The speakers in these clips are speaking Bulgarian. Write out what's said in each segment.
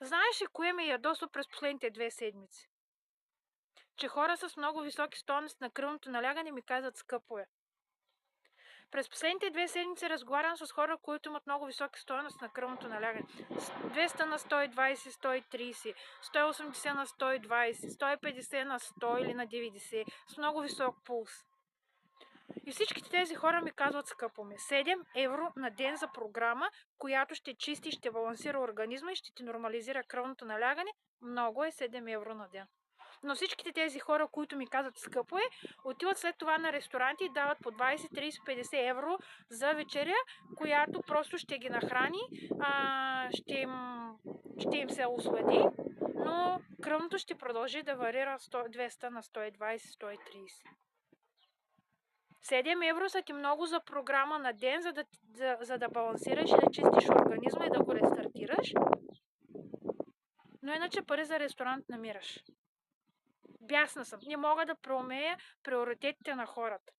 Знаеш ли кое ме ядосва през последните 2 седмици? Че хора с много високи стойности на кръвното налягане ми казват скъпо е. През последните 2 седмици разговарям с хора, които имат много високи стойности на кръвното налягане. 200 на 120, 130, 180 на 120, 150 на 100 или на 90, с много висок пулс. И всичките тези хора ми казват скъпо ми. 7 евро на ден за програма, която ще чисти, ще балансира организма и ще ти нормализира кръвното налягане. Много е 7 евро на ден. Но всичките тези хора, които ми казват скъпо е, отиват след това на ресторанти и дават по 20, 30, 50 евро за вечеря, която просто ще ги нахрани, ще им се ослади, но кръвното ще продължи да варира 200 на 120, 130. 7 евро са ти много за програма на ден, за да балансираш и да чистиш организма и да го рестартираш. Но иначе пари за ресторант намираш. Бясна съм. Не мога да проумея приоритетите на хората.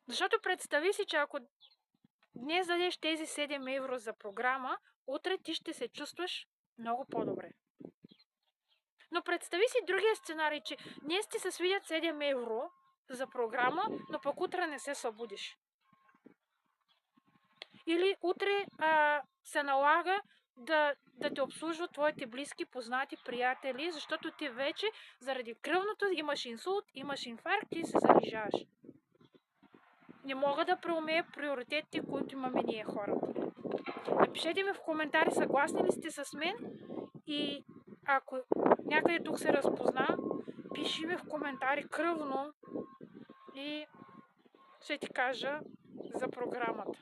Защото представи си, че ако днес дадеш тези 7 евро за програма, утре ти ще се чувстваш много по-добре. Но представи си другия сценарий, че днес ти се свидят 7 евро за програма, но пък утре не се събудиш. Или утре се налага да те обслужват твоите близки, познати, приятели, защото ти вече заради кръвното имаш инсулт, имаш инфаркт и се залежаваш. Не мога да преумея приоритетите, които имаме ние хората. Напишете ми в коментари, съгласни ли сте с мен, и ако някъде тук се разпозна, пиши ми в коментари кръвно и ще ти кажа за програмата.